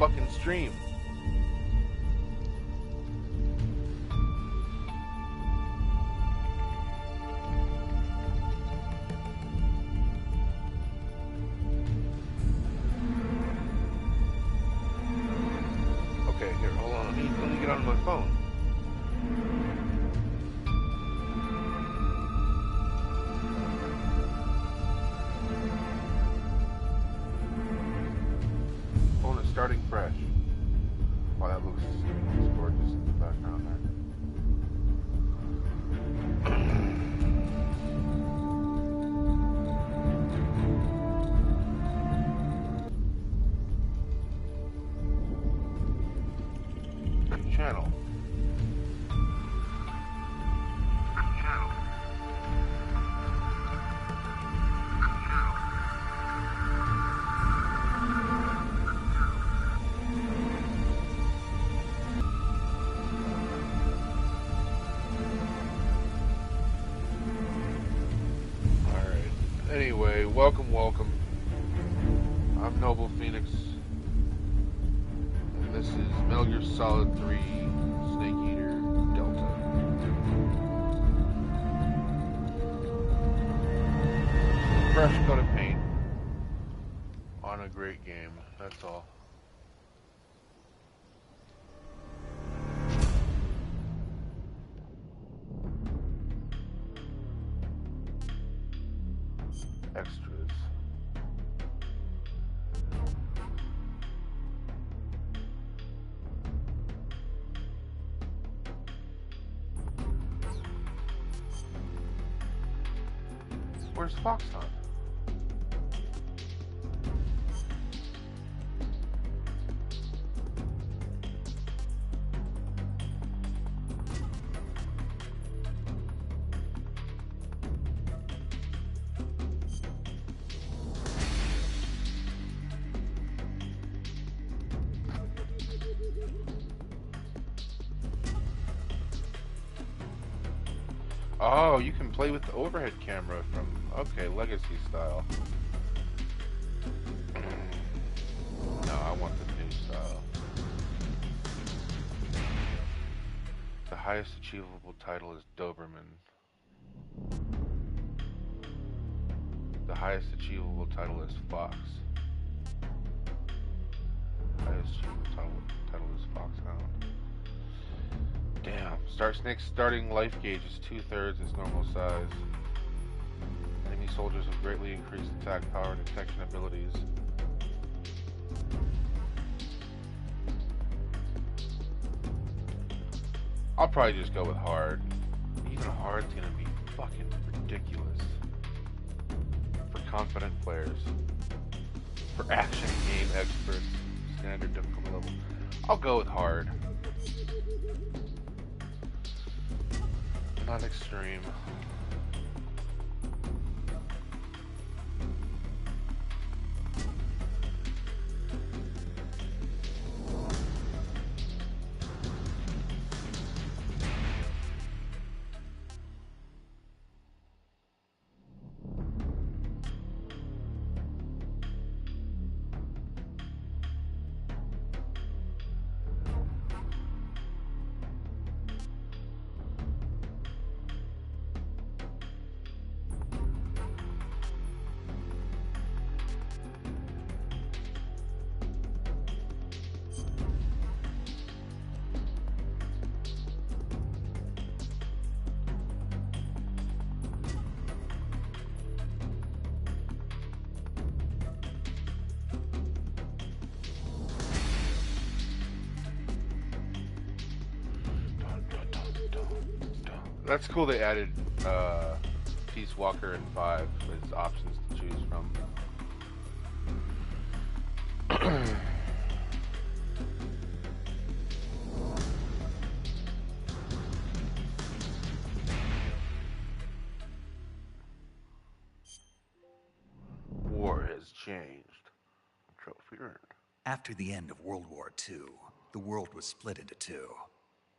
fucking stream. Okay, here, hold on. Let me get on my phone. Phone is starting fresh. Wow, that looks gorgeous in the background there. Channel. Anyway, welcome. I'm Noble Phoenix, and this is Metal Gear Solid 3 Snake Eater Delta. Fresh coat of paint on a great game, that's all. Extras. Where's Fox Hunt? Oh, you can play with the overhead camera from, okay, Legacy style. No, I want the new style. The highest achievable title is Doberman. The highest achievable title is Fox. Highest achievable title is Foxhound. Damn. Snake's starting life gauge is 2/3 its normal size. Enemy soldiers have greatly increased attack power and detection abilities. I'll probably just go with hard. Even hard's gonna be fucking ridiculous. For confident players. For action game experts. Standard difficulty level. I'll go with hard. Not extreme. That's cool they added Peace Walker and 5 as options to choose from. War has changed. Trophy earned. After the end of World War II, the world was split into two,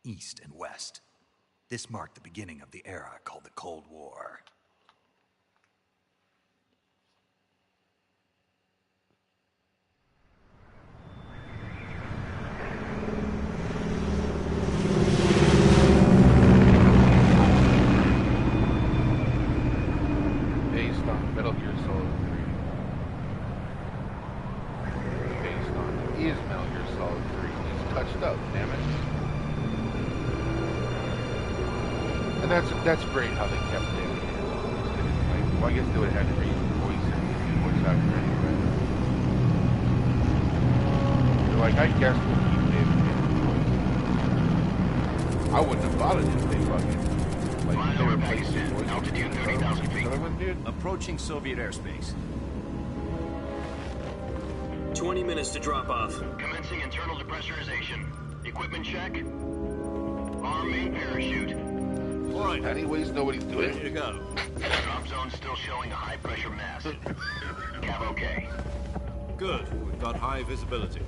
East and West. This marked the beginning of the era called the Cold War. touched up, damn it. And that's great how they kept David Hayes. Like, well, I guess they would have had to read the voice and voice actor anyway. They're like, I guess we'll keep David Hayes' voice. I wouldn't have bothered if they fucking like they replaced his voice. Altitude 30,000 feet. Dude. Approaching Soviet airspace. 20 minutes to drop off. Commencing internal depressurization. Equipment check. Arm main parachute. All right. Anyways, know what he's doing. Ready to go. Drop zone still showing a high pressure mass. Cav okay. Good. We've got high visibility.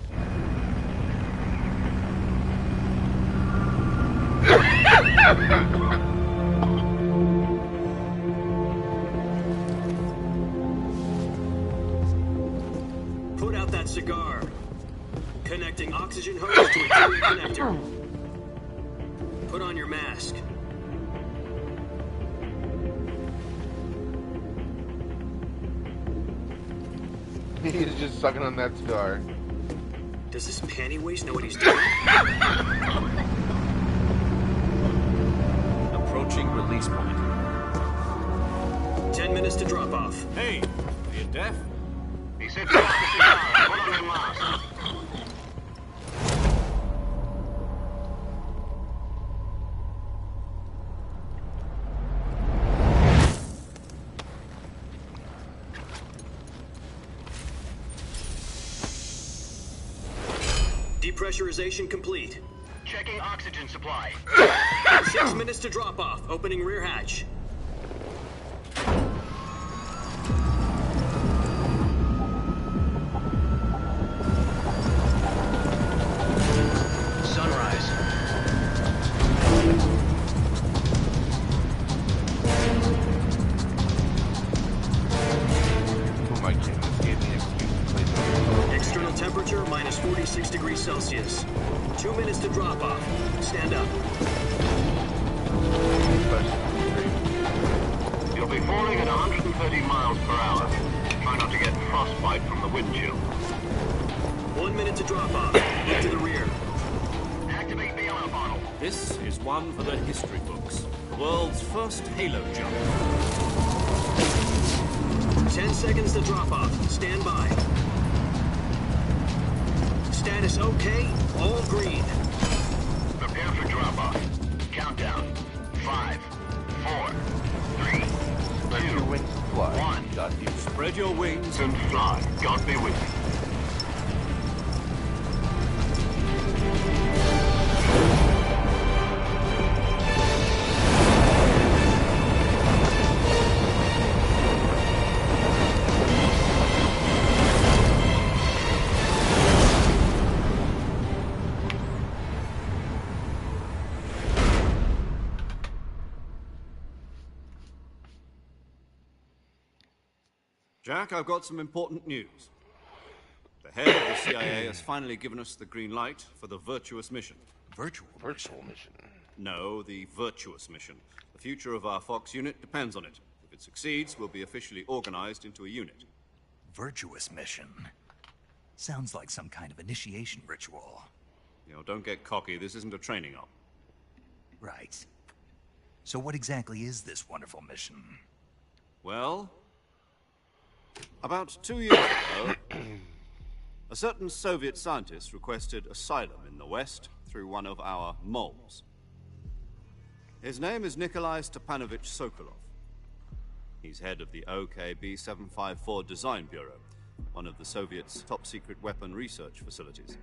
Put out that cigar. Connecting oxygen hose to a tube connector. Put on your mask. He's just sucking on that cigar. Does this panty waste know what he's doing? Approaching release point. 10 minutes to drop off. Hey, are you deaf? He said put on the cigar. Put on your mask. Depressurization complete. Checking oxygen supply. 6 minutes to drop off. Opening rear hatch. Sunrise. Oh my goodness, gave me an excuse to play this. External temperature minus 46 degrees Celsius. 2 minutes to drop off. Stand up. You'll be falling at 130 miles per hour. Try not to get frostbite from the wind chill. 1 minute to drop off. Look to the rear. Activate the yellow bottle. This is one for the history books. The world's first halo jump. 10 seconds to drop off. Stand by. Status okay. All green. Prepare for drop-off. Countdown. 5, 4, 3, Spread your wings and fly. 1. Got you. Spread your wings And fly. God be with you. Jack, I've got some important news. The head of the CIA has finally given us the green light for the virtuous mission. Virtual mission. No, the virtuous mission. The future of our Fox unit depends on it. If it succeeds, we'll be officially organized into a unit. Virtuous mission. Sounds like some kind of initiation ritual. You know, don't get cocky. This isn't a training op. Right. So what exactly is this wonderful mission? Well, about 2 years ago, a certain Soviet scientist requested asylum in the West through one of our moles. His name is Nikolai Stepanovich Sokolov. He's head of the OKB 754 Design Bureau, one of the Soviets' top-secret weapon research facilities,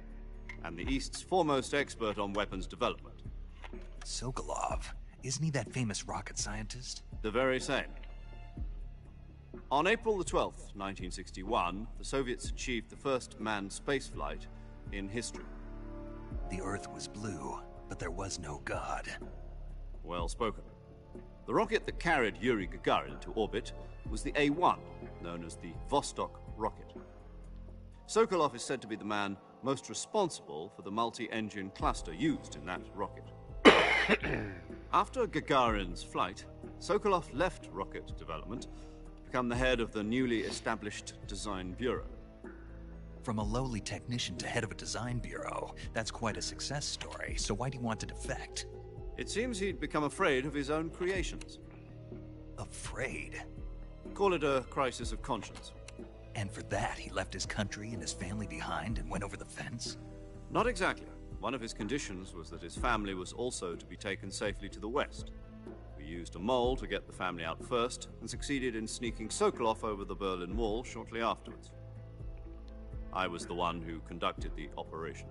and the East's foremost expert on weapons development. Sokolov. Isn't he that famous rocket scientist? The very same. On April the 12th, 1961, the Soviets achieved the first manned spaceflight in history. The Earth was blue, but there was no God. Well spoken. The rocket that carried Yuri Gagarin to orbit was the A-1, known as the Vostok rocket. Sokolov is said to be the man most responsible for the multi-engine cluster used in that rocket. After Gagarin's flight, Sokolov left rocket development to become the head of the newly established Design Bureau. From a lowly technician to head of a design bureau, that's quite a success story, so why do you want to defect? It seems he'd become afraid of his own creations. Afraid? Call it a crisis of conscience. And for that, he left his country and his family behind and went over the fence? Not exactly. One of his conditions was that his family was also to be taken safely to the west. We used a mole to get the family out first, and succeeded in sneaking Sokolov over the Berlin Wall shortly afterwards. I was the one who conducted the operation.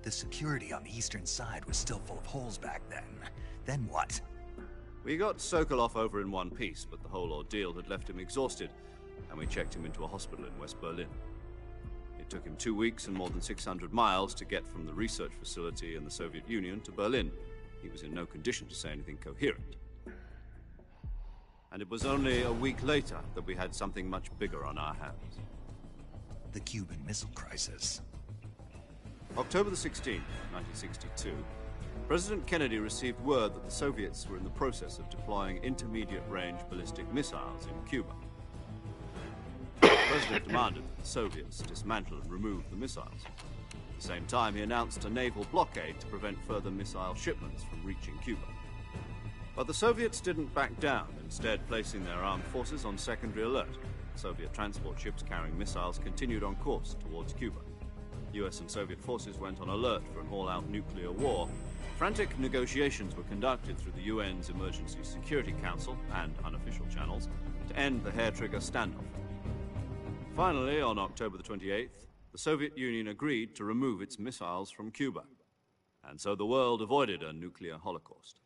The security on the eastern side was still full of holes back then. Then what? We got Sokolov over in one piece, but the whole ordeal had left him exhausted, and we checked him into a hospital in West Berlin. It took him 2 weeks and more than 600 miles to get from the research facility in the Soviet Union to Berlin. He was in no condition to say anything coherent. And it was only a week later that we had something much bigger on our hands. The Cuban Missile Crisis. October the 16th, 1962, President Kennedy received word that the Soviets were in the process of deploying intermediate-range ballistic missiles in Cuba. The President demanded that the Soviets dismantle and remove the missiles. At the same time, he announced a naval blockade to prevent further missile shipments from reaching Cuba. But the Soviets didn't back down, instead placing their armed forces on secondary alert. Soviet transport ships carrying missiles continued on course towards Cuba. US and Soviet forces went on alert for an all-out nuclear war. Frantic negotiations were conducted through the UN's Emergency Security Council and unofficial channels to end the hair-trigger standoff. Finally, on October the 28th, the Soviet Union agreed to remove its missiles from Cuba, and so the world avoided a nuclear holocaust.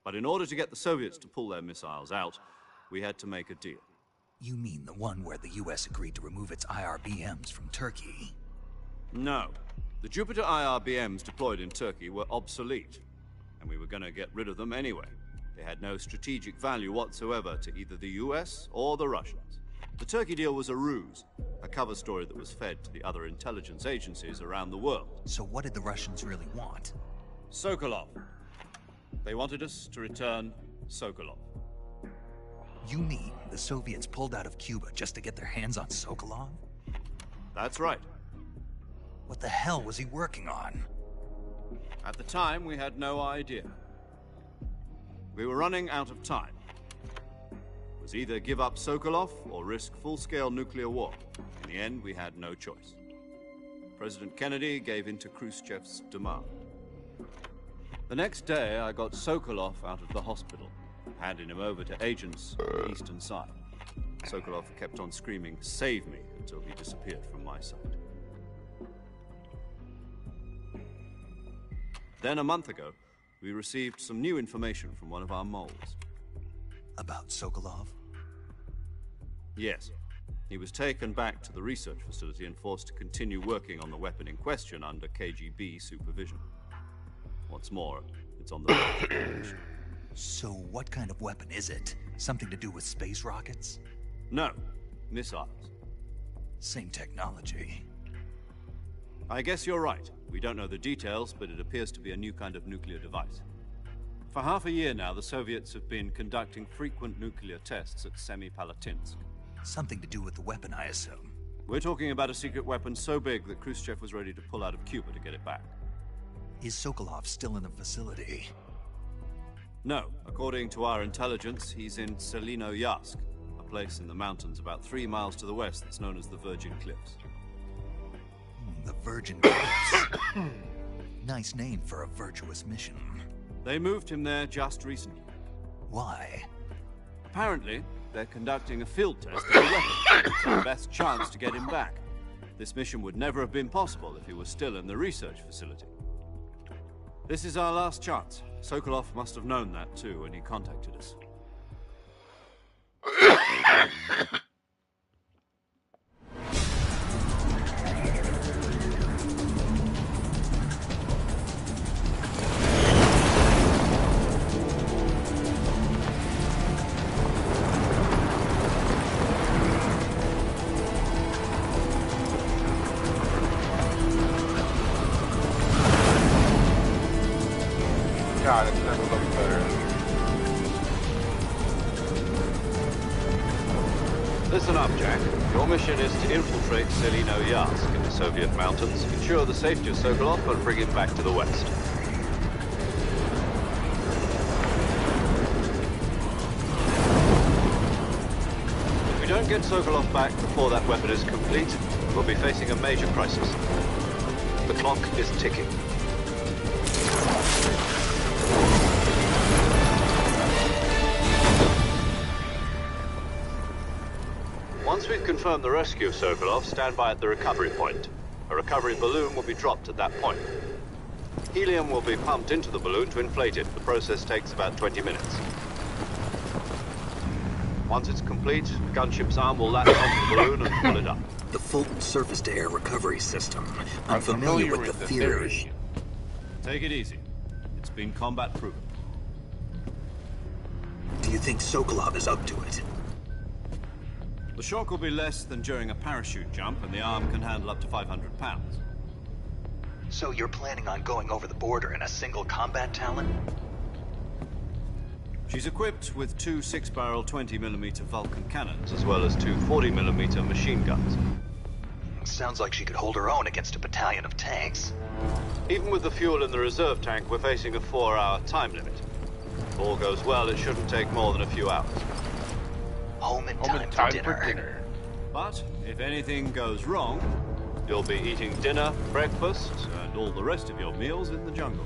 But in order to get the Soviets to pull their missiles out, we had to make a deal. You mean the one where the US agreed to remove its IRBMs from Turkey? No. The Jupiter IRBMs deployed in Turkey were obsolete, and we were going to get rid of them anyway. They had no strategic value whatsoever to either the US or the Russians. The Turkey deal was a ruse, a cover story that was fed to the other intelligence agencies around the world. So what did the Russians really want? Sokolov. They wanted us to return Sokolov. You mean the Soviets pulled out of Cuba just to get their hands on Sokolov? That's right. What the hell was he working on? At the time, we had no idea. We were running out of time. It was either give up Sokolov or risk full-scale nuclear war. In the end, we had no choice. President Kennedy gave in to Khrushchev's demand. The next day, I got Sokolov out of the hospital, handing him over to agents on the eastern side. Sokolov kept on screaming, "Save me," until he disappeared from my sight. Then, a month ago, we received some new information from one of our moles. About Sokolov? Yes. He was taken back to the research facility and forced to continue working on the weapon in question under KGB supervision. What's more, it's on the verge of completion. So what kind of weapon is it? Something to do with space rockets? No, missiles. Same technology. I guess you're right. We don't know the details, but it appears to be a new kind of nuclear device. For half a year now, the Soviets have been conducting frequent nuclear tests at Semipalatinsk. Something to do with the weapon, I assume. We're talking about a secret weapon so big that Khrushchev was ready to pull out of Cuba to get it back. Is Sokolov still in the facility? No. According to our intelligence, he's in Selino-Yarsk, a place in the mountains about 3 miles to the west that's known as the Virgin Cliffs. The Virgin Cliffs. Nice name for a virtuous mission. They moved him there just recently. Why? Apparently, they're conducting a field test of the weapon. It's our best chance to get him back. This mission would never have been possible if he was still in the research facility. This is our last chance. Sokolov must have known that too when he contacted us. God, it's never looked better. Your mission is to infiltrate Selino-Yarsk in the Soviet mountains, ensure the safety of Sokolov, and bring him back to the west. If we don't get Sokolov back before that weapon is complete, we'll be facing a major crisis. The clock is ticking. Once we've confirmed the rescue of Sokolov, stand by at the recovery point. A recovery balloon will be dropped at that point. Helium will be pumped into the balloon to inflate it. The process takes about 20 minutes. Once it's complete, the gunship's arm will latch onto the balloon and pull it up. The Fulton surface-to-air recovery system. I'm familiar with the theory. Take it easy. It's been combat-proven. Do you think Sokolov is up to it? The shock will be less than during a parachute jump, and the arm can handle up to 500 pounds. So you're planning on going over the border in a single combat Talon? She's equipped with two 6-barrel 20mm Vulcan cannons, as well as two 40mm machine guns. Sounds like she could hold her own against a battalion of tanks. Even with the fuel in the reserve tank, we're facing a 4-hour time limit. If all goes well, it shouldn't take more than a few hours. Home in time for dinner. But if anything goes wrong, you'll be eating dinner, breakfast, and all the rest of your meals in the jungle.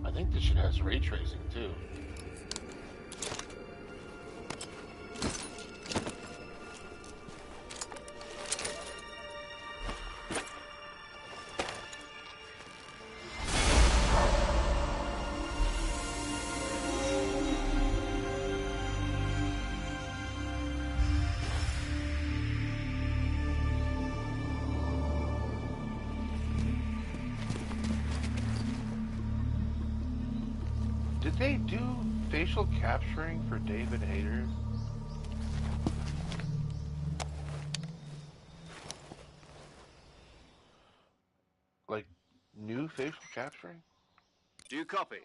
I think this shit has ray tracing too. Did they do facial capturing for David Hayter? Like, new facial capturing? Do you copy?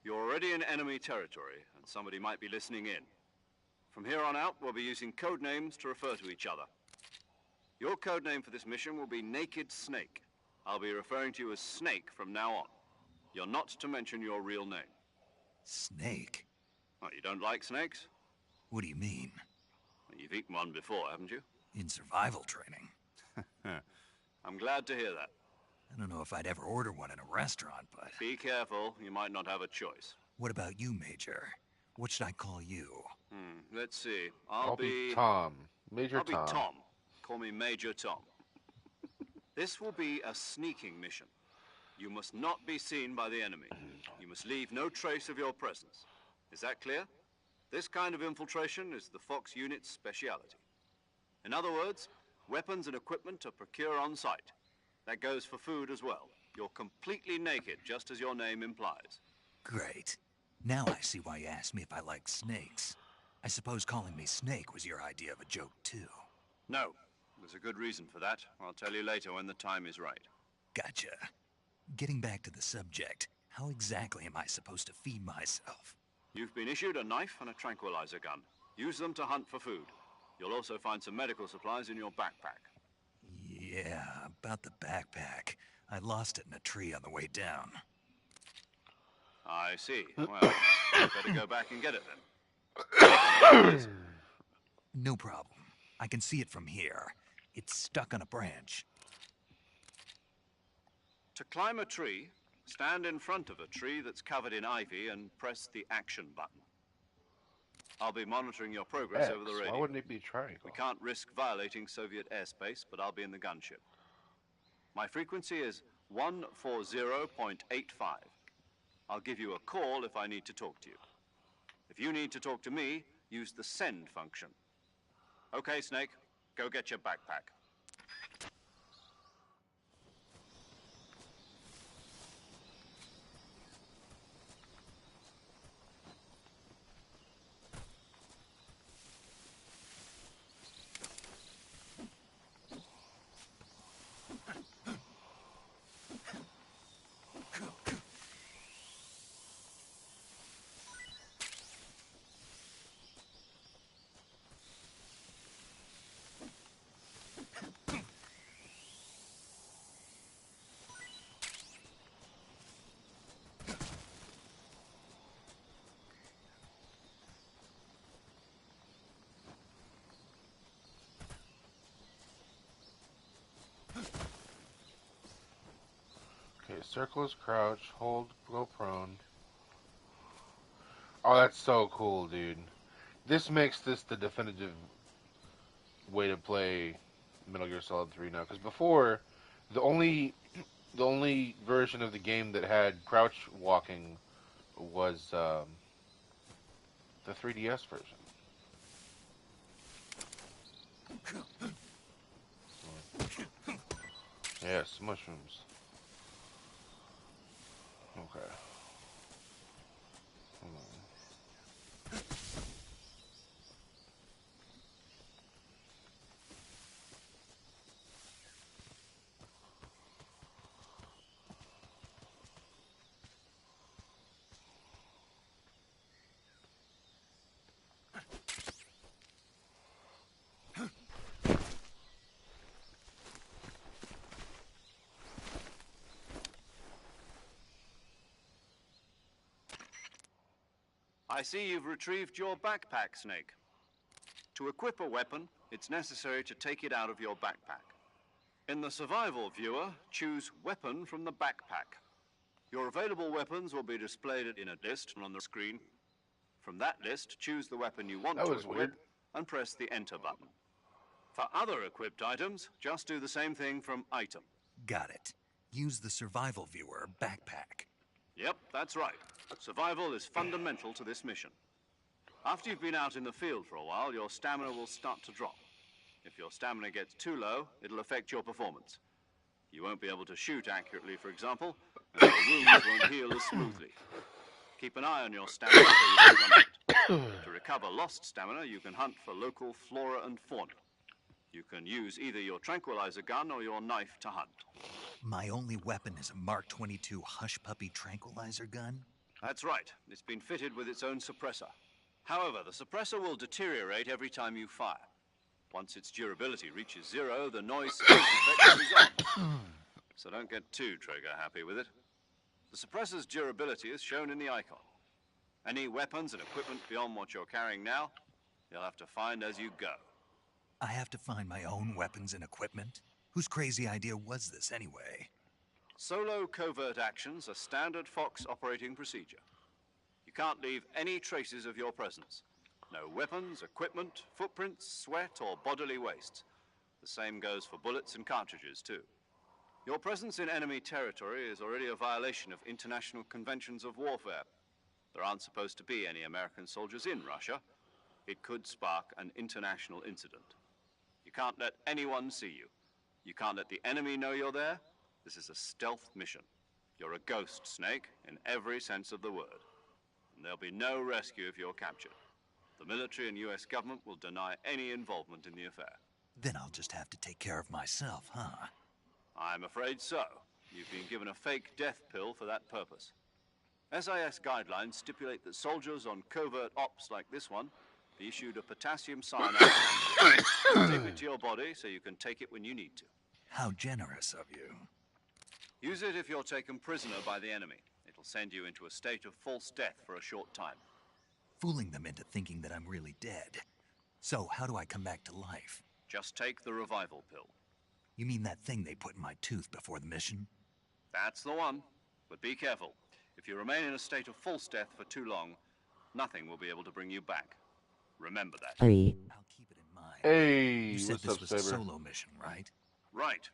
You're already in enemy territory, and somebody might be listening in. From here on out, we'll be using code names to refer to each other. Your code name for this mission will be Naked Snake. I'll be referring to you as Snake from now on. You're not to mention your real name. Snake? Oh, you don't like snakes? What do you mean? Well, you've eaten one before, haven't you? In survival training. I'm glad to hear that. I don't know if I'd ever order one in a restaurant, but... Be careful, you might not have a choice. What about you, Major? What should I call you? Let's see. I'll be Tom. Major I'll Tom. be Tom. Call me Major Tom. This will be a sneaking mission. You must not be seen by the enemy. You must leave no trace of your presence. Is that clear? This kind of infiltration is the Fox unit's speciality. In other words, weapons and equipment are procured on site. That goes for food as well. You're completely naked, just as your name implies. Great. Now I see why you asked me if I like snakes. I suppose calling me Snake was your idea of a joke, too. No. There's a good reason for that. I'll tell you later when the time is right. Gotcha. Getting back to the subject, how exactly am I supposed to feed myself? You've been issued a knife and a tranquilizer gun. Use them to hunt for food. You'll also find some medical supplies in your backpack. Yeah, about the backpack. I lost it in a tree on the way down. I see. Well, you better go back and get it then. No problem. I can see it from here. It's stuck on a branch. To climb a tree, stand in front of a tree that's covered in ivy and press the action button. I'll be monitoring your progress X. over the radio. Why wouldn't it be a triangle? We can't risk violating Soviet airspace, but I'll be in the gunship. My frequency is 140.85. I'll give you a call if I need to talk to you. If you need to talk to me, use the send function. Okay, Snake, go get your backpack. Okay, circle is crouch, hold, go prone. Oh, that's so cool, dude. This makes this the definitive way to play Metal Gear Solid 3 now. Because before, the only version of the game that had crouch walking was the 3DS version. Yes, mushrooms. Okay. Hold on. I see you've retrieved your backpack, Snake. To equip a weapon, it's necessary to take it out of your backpack. In the survival viewer, choose Weapon from the backpack. Your available weapons will be displayed in a list on the screen. From that list, choose the weapon you want That to was equip weird. and press the Enter button. For other equipped items, just do the same thing from Item. Got it. Use the survival viewer backpack. Yep, that's right. Survival is fundamental to this mission. After you've been out in the field for a while, your stamina will start to drop. If your stamina gets too low, it'll affect your performance. You won't be able to shoot accurately, for example, and your wounds won't heal as smoothly. Keep an eye on your stamina so you don't run out. To recover lost stamina, you can hunt for local flora and fauna. You can use either your tranquilizer gun or your knife to hunt. My only weapon is a Mark 22 Hush Puppy tranquilizer gun? That's right. It's been fitted with its own suppressor. However, the suppressor will deteriorate every time you fire. Once its durability reaches 0, the noise suppression effect is gone. So don't get too trigger happy with it. The suppressor's durability is shown in the icon. Any weapons and equipment beyond what you're carrying now, you'll have to find as you go. I have to find my own weapons and equipment? Whose crazy idea was this anyway? Solo covert actions are standard Fox operating procedure. You can't leave any traces of your presence. No weapons, equipment, footprints, sweat, or bodily waste. The same goes for bullets and cartridges, too. Your presence in enemy territory is already a violation of international conventions of warfare. There aren't supposed to be any American soldiers in Russia. It could spark an international incident. You can't let anyone see you. You can't let the enemy know you're there. This is a stealth mission. You're a ghost, Snake, in every sense of the word. And there'll be no rescue if you're captured. The military and US government will deny any involvement in the affair. Then I'll just have to take care of myself, huh? I'm afraid so. You've been given a fake death pill for that purpose. SIS guidelines stipulate that soldiers on covert ops like this one be issued a potassium cyanide. Tape it to your body so you can take it when you need to. How generous of you. Use it if you're taken prisoner by the enemy. It'll send you into a state of false death for a short time. Fooling them into thinking that I'm really dead. So, how do I come back to life? Just take the revival pill. You mean that thing they put in my tooth before the mission? That's the one. But be careful. If you remain in a state of false death for too long, nothing will be able to bring you back. Remember that. I'll keep it in mind. Hey, You said what's this up, was Saber? a solo mission, right? Right.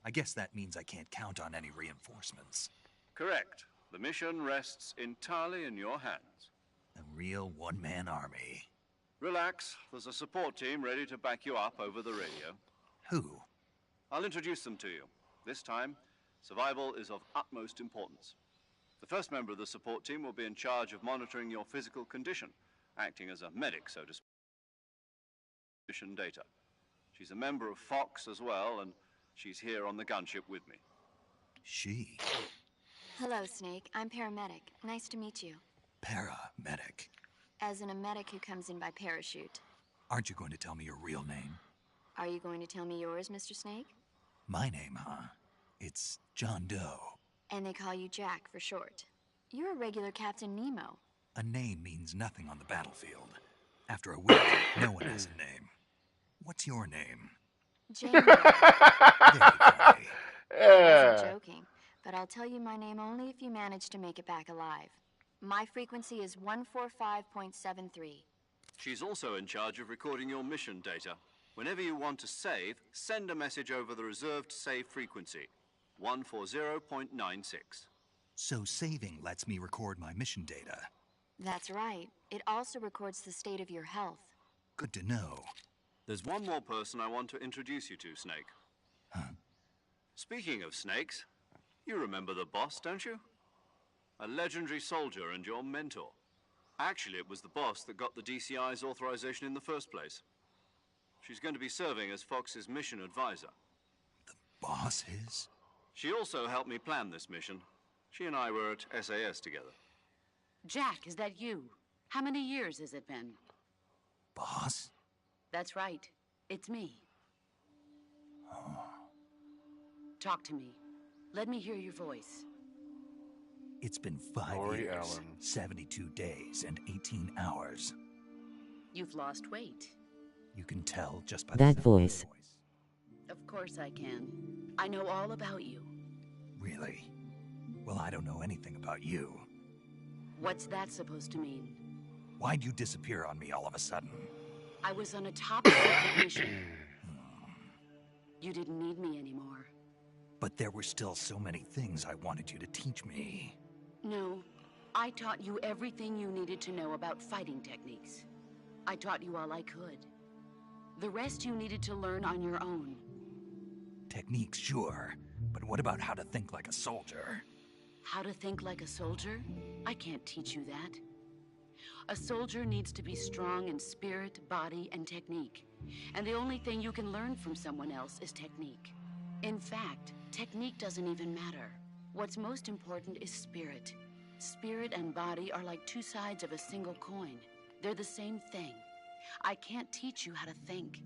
I guess that means I can't count on any reinforcements. Correct. The mission rests entirely in your hands. A real one-man army. Relax. There's a support team ready to back you up over the radio. Who? I'll introduce them to you. This time, survival is of utmost importance. The first member of the support team will be in charge of monitoring your physical condition, acting as a medic, so to speak. Mission data. She's a member of Fox as well, and she's here on the gunship with me. She? Hello, Snake. I'm paramedic. Nice to meet you. Paramedic. As in a medic who comes in by parachute. Aren't you going to tell me your real name? Are you going to tell me yours, Mr. Snake? My name, huh? It's John Doe. And they call you Jack for short. You're a regular Captain Nemo. A name means nothing on the battlefield. After a week, no one has a name. What's your name? Jane. Very funny. I wasn't joking, but I'll tell you my name only if you manage to make it back alive. My frequency is 145.73. She's also in charge of recording your mission data. Whenever you want to save, send a message over the reserved save frequency, 140.96. So saving lets me record my mission data. That's right. It also records the state of your health. Good to know. There's one more person I want to introduce you to, Snake. Huh? Speaking of snakes, you remember the boss, don't you? A legendary soldier and your mentor. Actually, it was the boss that got the DCI's authorization in the first place. She's going to be serving as Fox's mission advisor. The boss is? She also helped me plan this mission. She and I were at SAS together. Jack, is that you? How many years has it been? Boss? That's right. It's me. Talk to me. Let me hear your voice. It's been 5 Lori years, Allen. 72 days, and 18 hours. You've lost weight. You can tell just by That the voice. Of course I can. I know all about you. Really? Well, I don't know anything about you. What's that supposed to mean? Why'd you disappear on me all of a sudden? I was on a top secret mission. You didn't need me anymore. But there were still so many things I wanted you to teach me. No, I taught you everything you needed to know about fighting techniques. I taught you all I could. The rest you needed to learn on your own. Techniques, sure. But what about how to think like a soldier? How to think like a soldier? I can't teach you that. A soldier needs to be strong in spirit, body, and technique. And the only thing you can learn from someone else is technique. In fact, technique doesn't even matter. What's most important is spirit. Spirit and body are like two sides of a single coin. They're the same thing. I can't teach you how to think.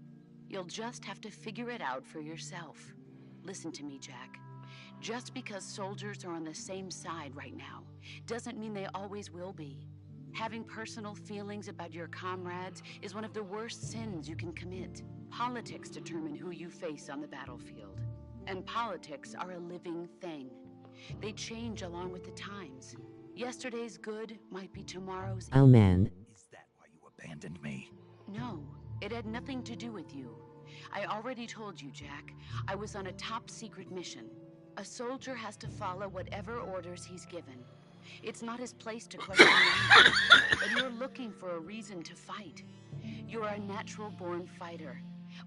You'll just have to figure it out for yourself. Listen to me, Jack. Just because soldiers are on the same side right now doesn't mean they always will be. Having personal feelings about your comrades is one of the worst sins you can commit. Politics determine who you face on the battlefield. And politics are a living thing. They change along with the times. Yesterday's good might be tomorrow's Oh man. Is that why you abandoned me? No, it had nothing to do with you. I already told you, Jack. I was on a top secret mission. A soldier has to follow whatever orders he's given. It's not his place to question you, but you're looking for a reason to fight. You're a natural-born fighter,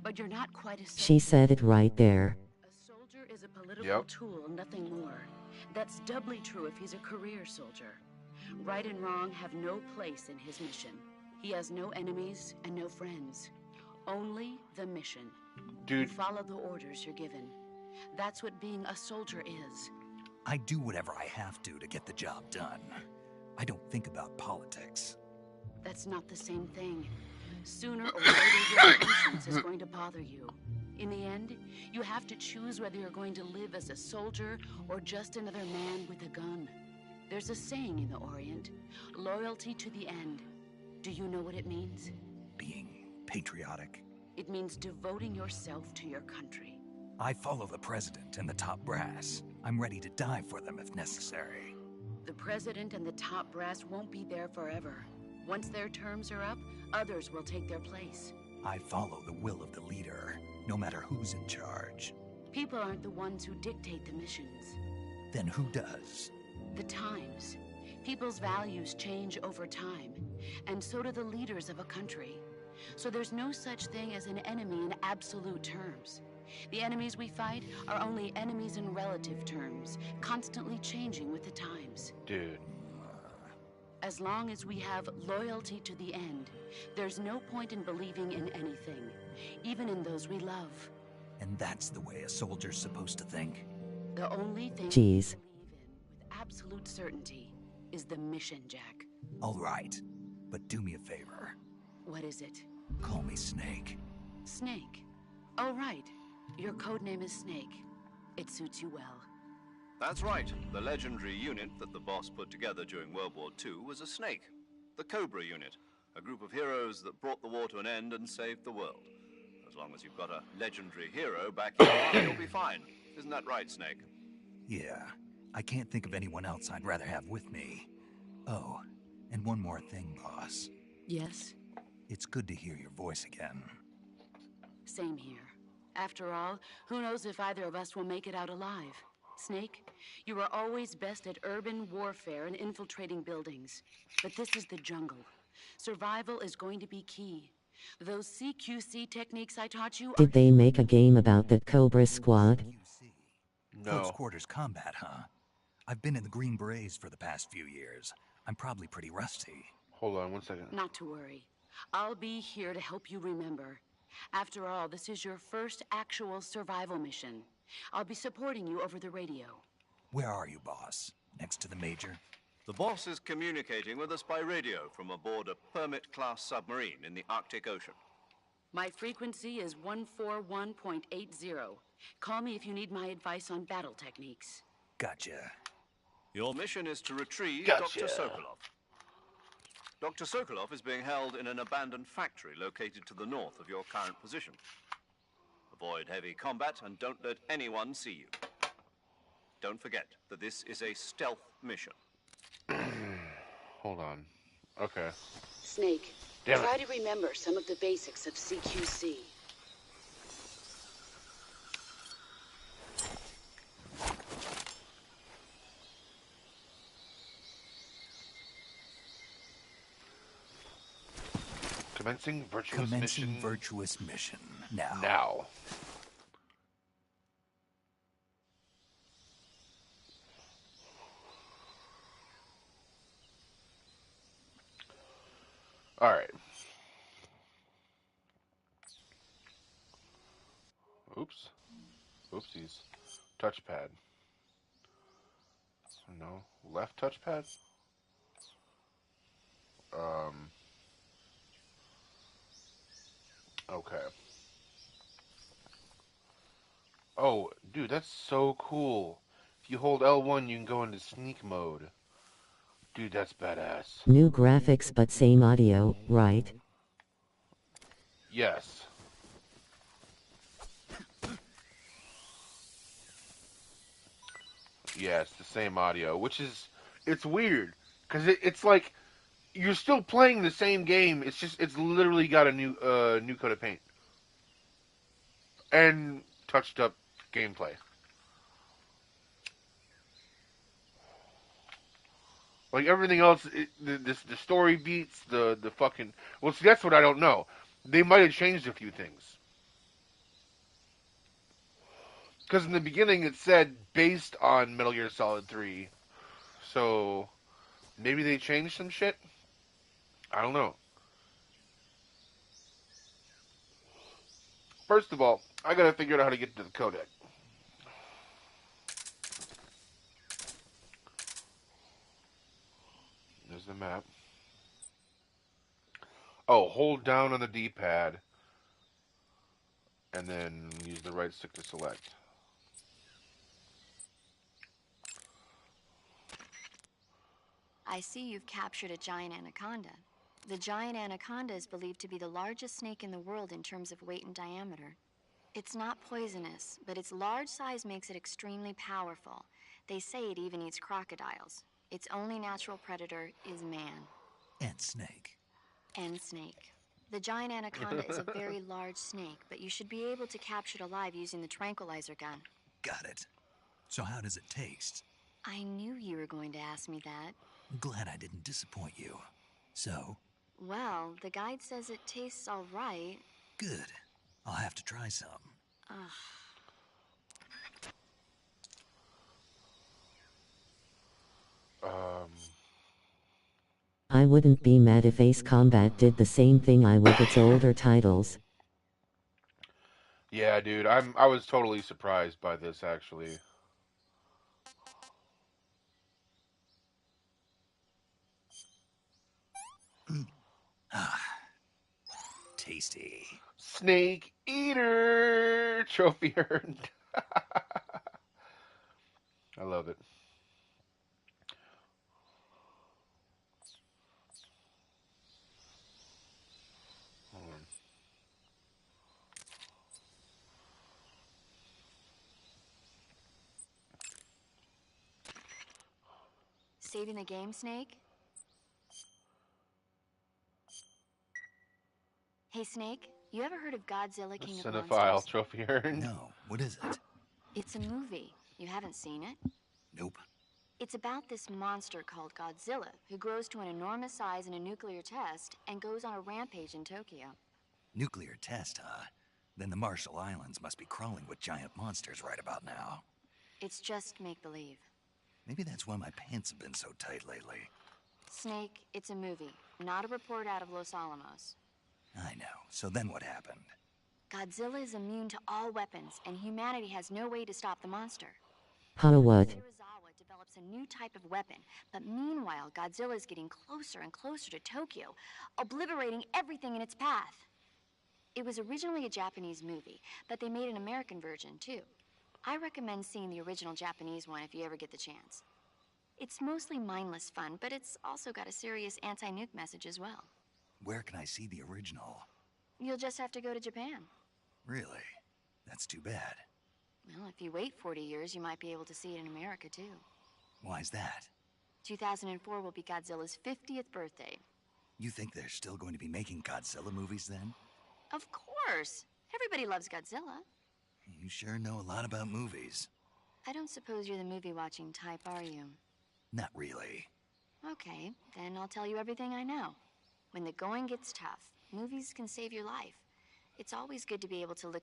but you're not quite a soldier. She said it right there. A soldier is a political Yep. tool, nothing more. That's doubly true if he's a career soldier. Right and wrong have no place in his mission. He has no enemies and no friends. Only the mission. You Dude, follow the orders you're given. That's what being a soldier is. I do whatever I have to get the job done. I don't think about politics. That's not the same thing. Sooner or later, your conscience is going to bother you. In the end, you have to choose whether you're going to live as a soldier or just another man with a gun. There's a saying in the Orient, loyalty to the end. Do you know what it means? Being patriotic. It means devoting yourself to your country. I follow the president and the top brass. I'm ready to die for them if necessary. The president and the top brass won't be there forever. Once their terms are up, others will take their place. I follow the will of the leader, no matter who's in charge. People aren't the ones who dictate the missions. Then who does? The times. People's values change over time, and so do the leaders of a country. So there's no such thing as an enemy in absolute terms. The enemies we fight are only enemies in relative terms, constantly changing with the times. Dude. As long as we have loyalty to the end, there's no point in believing in anything, even in those we love. And that's the way a soldier's supposed to think? The only thing Jeez. we believe in with absolute certainty is the mission, Jack. All right, but do me a favor. What is it? Call me Snake. Snake. Oh, right. Your codename is Snake. It suits you well. That's right. The legendary unit that the boss put together during World War II was a snake. The Cobra unit. A group of heroes that brought the war to an end and saved the world. As long as you've got a legendary hero back here, you'll be fine. Isn't that right, Snake? Yeah, I can't think of anyone else I'd rather have with me. Oh, and one more thing, boss. Yes? It's good to hear your voice again. Same here. After all, who knows if either of us will make it out alive? Snake, you are always best at urban warfare and infiltrating buildings. But this is the jungle. Survival is going to be key. Those CQC techniques I taught you are... Did they make a game about the Cobra Squad? Close No. quarters combat, huh? I've been in the Green Berets for the past few years. I'm probably pretty rusty. Hold on 1 second. Not to worry. I'll be here to help you remember. After all, this is your first actual survival mission. I'll be supporting you over the radio. Where are you, boss? Next to the Major? The boss is communicating with us by radio from aboard a Permit-class submarine in the Arctic Ocean. My frequency is 141.80. Call me if you need my advice on battle techniques. Gotcha. Your mission is to retrieve Gotcha. Dr. Sokolov. Dr. Sokolov is being held in an abandoned factory located to the north of your current position. Avoid heavy combat and don't let anyone see you. Don't forget that this is a stealth mission. Hold on. Okay. Snake, Damn it. try to remember some of the basics of CQC. Commencing virtuous mission. Virtuous mission. Now. Now. All right. Oops. Oopsies. Touchpad. No. Left touchpad? Okay. Oh, dude, that's so cool. If you hold L1, you can go into sneak mode. Dude, that's badass. New graphics but same audio, right? Yes. Yeah, it's the same audio, which is, it's weird, because it's like, you're still playing the same game, it's literally got a new coat of paint. And touched up gameplay. Like everything else, the story beats, the fucking, well, see, that's what I don't know. They might have changed a few things. Because in the beginning it said based on Metal Gear Solid 3. So, maybe they changed some shit? I don't know. First of all, I gotta figure out how to get to the codec. There's the map. Oh, hold down on the D-pad. And then use the right stick to select. I see you've captured a giant anaconda. The giant anaconda is believed to be the largest snake in the world in terms of weight and diameter. It's not poisonous, but its large size makes it extremely powerful. They say it even eats crocodiles. Its only natural predator is man. And snake. And snake. The giant anaconda is a very large snake, but you should be able to capture it alive using the tranquilizer gun. Got it. So how does it taste? I knew you were going to ask me that. Glad I didn't disappoint you. So? Well, the guide says it tastes all right. Good. I'll have to try some. Ugh. I wouldn't be mad if Ace Combat did the same thing with its older titles. Yeah, dude, I was totally surprised by this actually. Tasty. Snake Eater trophy earned. I love it. Hold on. Saving the game, Snake? Hey, Snake, you ever heard of Godzilla King of Cinephile Monsters? trophy earned. No, what is it? It's a movie. You haven't seen it? Nope. It's about this monster called Godzilla who grows to an enormous size in a nuclear test and goes on a rampage in Tokyo. Nuclear test, huh? Then the Marshall Islands must be crawling with giant monsters right about now. It's just make-believe. Maybe that's why my pants have been so tight lately. Snake, it's a movie, not a report out of Los Alamos. I know. So then what happened? Godzilla is immune to all weapons, and humanity has no way to stop the monster. How what? Serizawa develops a new type of weapon, but meanwhile, Godzilla is getting closer and closer to Tokyo, obliterating everything in its path. It was originally a Japanese movie, but they made an American version, too. I recommend seeing the original Japanese one if you ever get the chance. It's mostly mindless fun, but it's also got a serious anti-nuke message as well. Where can I see the original? You'll just have to go to Japan. Really? That's too bad. Well, if you wait 40 years, you might be able to see it in America, too. Why's that? 2004 will be Godzilla's 50th birthday. You think they're still going to be making Godzilla movies then? Of course! Everybody loves Godzilla. You sure know a lot about movies. I don't suppose you're the movie-watching type, are you? Not really. Okay, then I'll tell you everything I know. When the going gets tough, movies can save your life. It's always good to be able to look at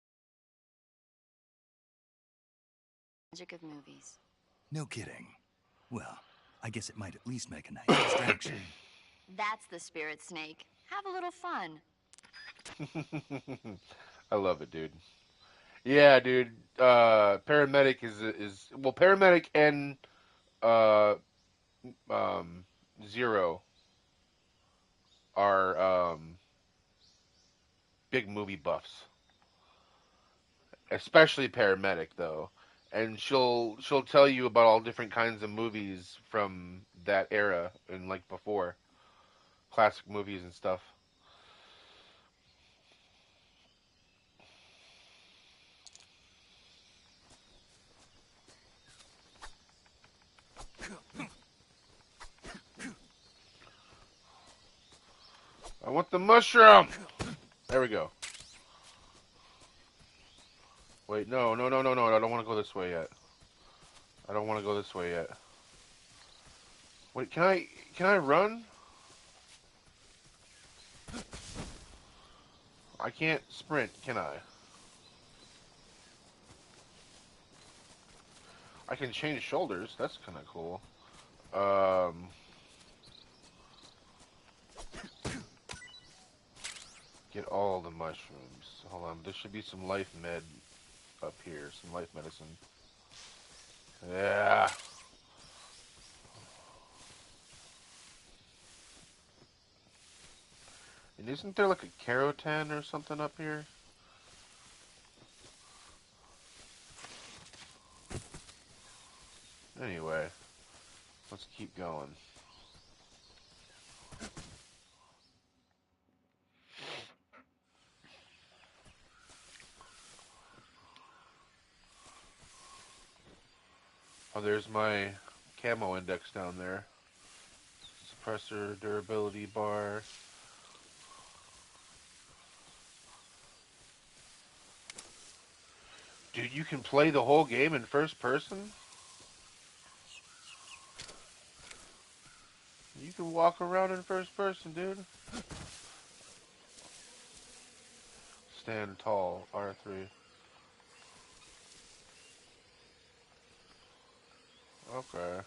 the magic of movies. No kidding. Well, I guess it might at least make a nice distraction. That's the spirit, Snake. Have a little fun. I love it, dude. Yeah, dude. Paramedic is well, Paramedic and Zero are big movie buffs. Especially Paramedic though. And she'll tell you about all different kinds of movies from that era and like before. Classic movies and stuff. I want the mushroom! There we go. Wait, no. I don't want to go this way yet. I don't want to go this way yet. Wait, can I run? I can't sprint, can I? I can change shoulders. That's kind of cool. Get all the mushrooms. Hold on. There should be some life med up here. Some life medicine. Yeah. And isn't there like a Carotan or something up here? Anyway, let's keep going. Oh, there's my camo index down there. Suppressor, durability bar. Dude, you can play the whole game in first person? You can walk around in first person, dude. Stand tall, R3. Okay.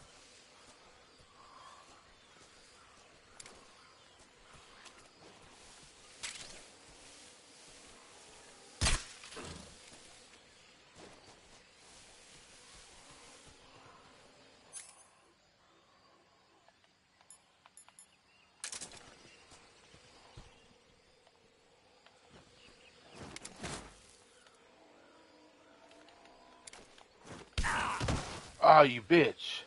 Ah, you bitch.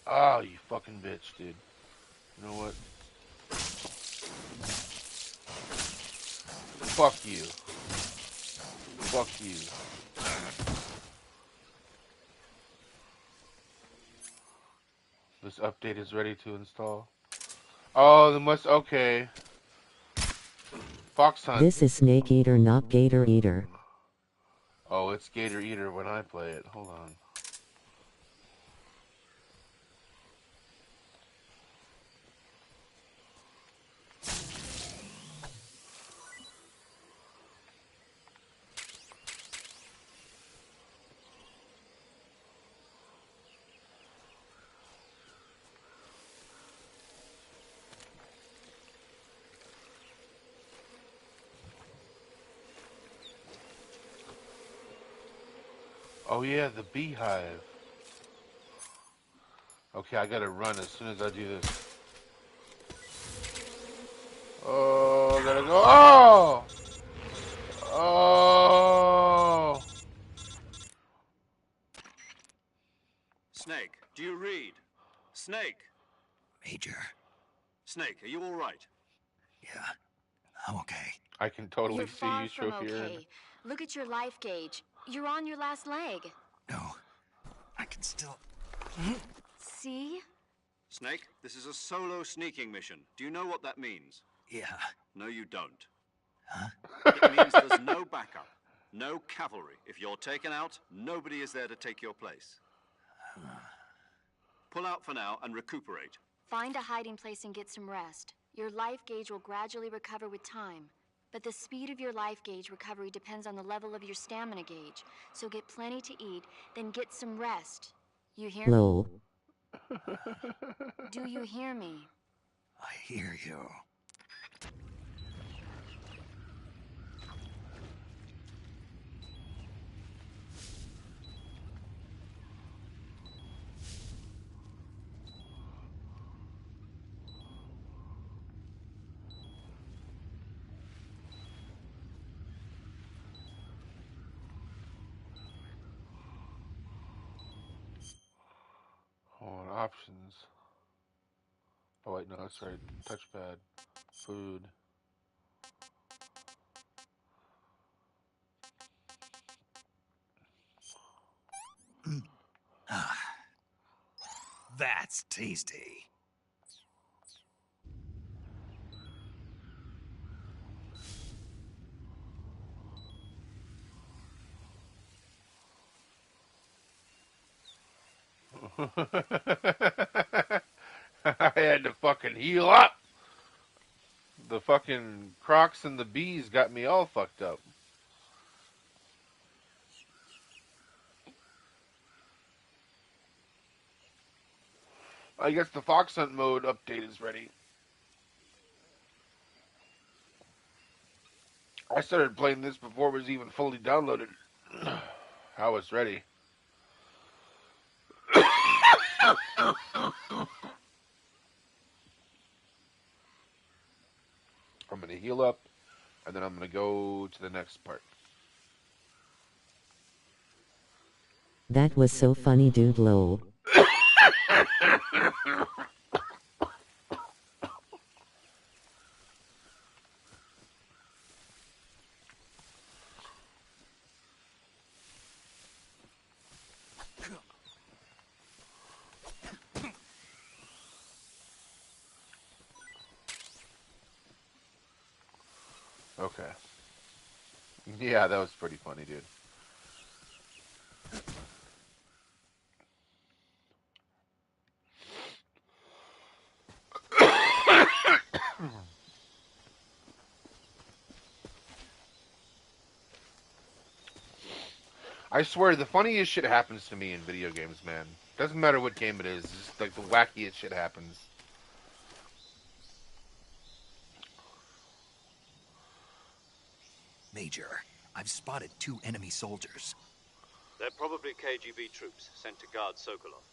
Ah, you fucking bitch, dude. You know what? Fuck you. Fuck you. This update is ready to install. Oh, the must. Okay. Fox Hunt. This is Snake Eater, not Gator Eater. Oh, it's Gator Eater when I play it. Hold on. Oh yeah, the beehive. Okay, I gotta run as soon as I do this. Oh, I gotta go. Oh! Oh! Snake, do you read? Snake! Major. Snake, are you all right? Yeah, I'm okay. I can totally You're see far you, from Trophy. okay. Look at your life gauge. You're on your last leg. No, I can still... See? Snake, this is a solo sneaking mission. Do you know what that means? Yeah. No, you don't. Huh? It means there's no backup, no cavalry. If you're taken out, nobody is there to take your place. Pull out for now and recuperate. Find a hiding place and get some rest. Your life gauge will gradually recover with time. But the speed of your life gauge recovery depends on the level of your stamina gauge. So get plenty to eat, then get some rest. You hear me? Lol. Do you hear me? I hear you. Hold on, options. Oh wait, no, that's right. Touchpad. Food. That's tasty. I had to fucking heal up. The fucking crocs and the bees got me all fucked up. I guess the Fox Hunt mode update is ready. I started playing this before it was even fully downloaded. How it's ready. I'm gonna heal up, and then I'm gonna go to the next part. That was so funny, dude. Lol. Okay. Yeah, that was pretty funny, dude. I swear, the funniest shit happens to me in video games, man. Doesn't matter what game it is. It's just like the wackiest shit happens. Major, I've spotted 2 enemy soldiers. They're probably KGB troops sent to guard Sokolov.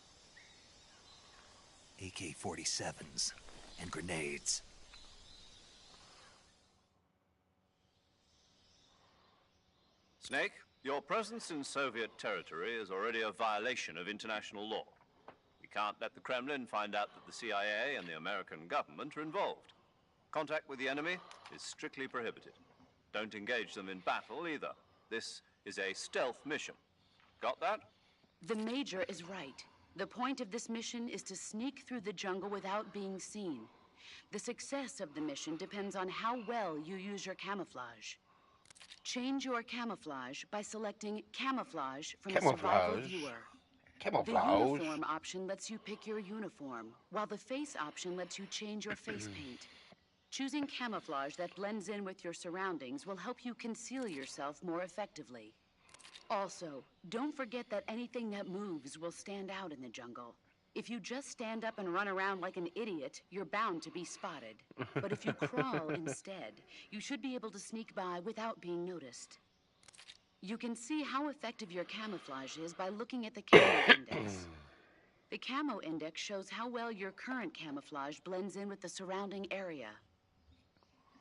AK-47s and grenades. Snake, your presence in Soviet territory is already a violation of international law. We can't let the Kremlin find out that the CIA and the American government are involved. Contact with the enemy is strictly prohibited. Don't engage them in battle either. This is a stealth mission. Got that? The Major is right. The point of this mission is to sneak through the jungle without being seen. The success of the mission depends on how well you use your camouflage. Change your camouflage by selecting Camouflage from the Survival Viewer. The uniform option lets you pick your uniform, while the face option lets you change your face paint. Choosing camouflage that blends in with your surroundings will help you conceal yourself more effectively. Also, don't forget that anything that moves will stand out in the jungle. If you just stand up and run around like an idiot, you're bound to be spotted. But if you crawl instead, you should be able to sneak by without being noticed. You can see how effective your camouflage is by looking at the camo index. The camo index shows how well your current camouflage blends in with the surrounding area.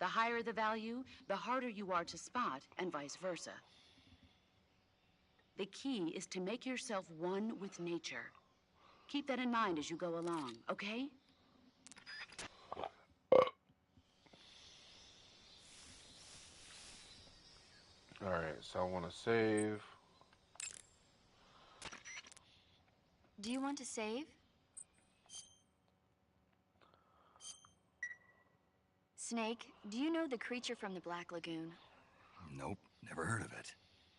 The higher the value, the harder you are to spot, and vice versa. The key is to make yourself one with nature. Keep that in mind as you go along, okay? Alright, so I want to save. Do you want to save? Snake, do you know the creature from the Black Lagoon? Nope, never heard of it.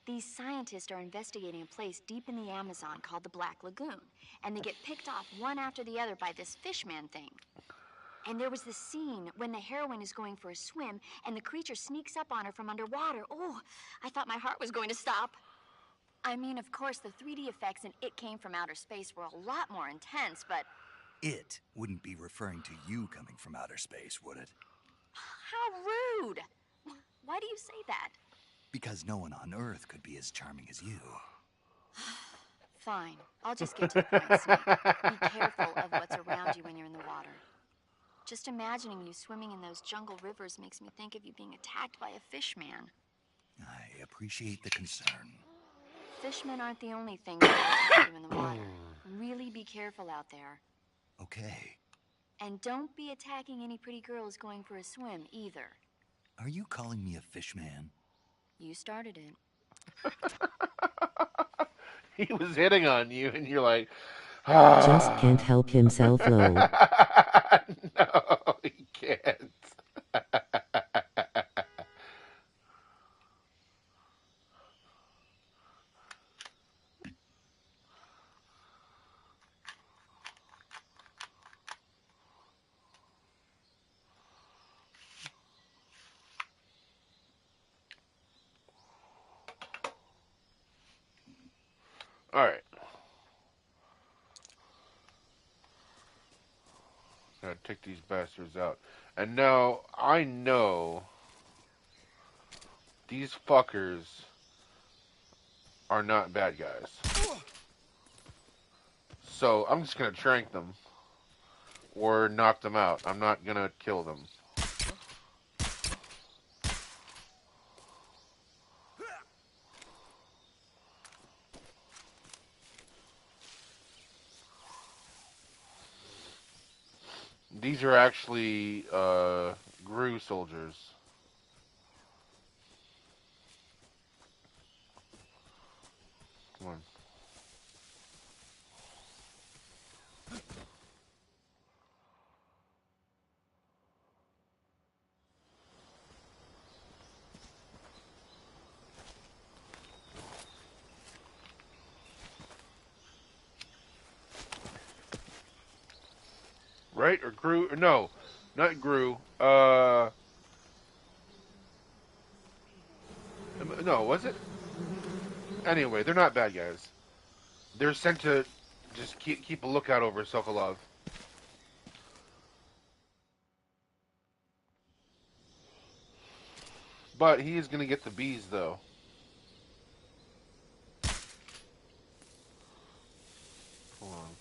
These scientists are investigating a place deep in the Amazon called the Black Lagoon, and they get picked off one after the other by this fishman thing. And there was this scene when the heroine is going for a swim, and the creature sneaks up on her from underwater. Oh, I thought my heart was going to stop. I mean, of course, the 3D effects in It Came from Outer Space were a lot more intense, but... It wouldn't be referring to you coming from outer space, would it? How rude! Why do you say that? Because no one on Earth could be as charming as you. Fine. I'll just get to the point, Snake. Be careful of what's around you when you're in the water. Just imagining you swimming in those jungle rivers makes me think of you being attacked by a fish man. I appreciate the concern. Fishmen aren't the only thing that will attack you in the water. Really be careful out there. Okay. And don't be attacking any pretty girls going for a swim, either. Are you calling me a fish man? You started it. He was hitting on you, and you're like, Just can't help himself, lol. No, he can't. All right. Gotta take these bastards out. And now I know these fuckers are not bad guys. So I'm just gonna trank them or knock them out. I'm not gonna kill them. These are actually GRU soldiers. Come on. right? Or Gru? Or no, not Gru. No, was it? Anyway, they're not bad guys. They're sent to just keep a lookout over Sokolov. But he is going to get the bees, though. Hold on.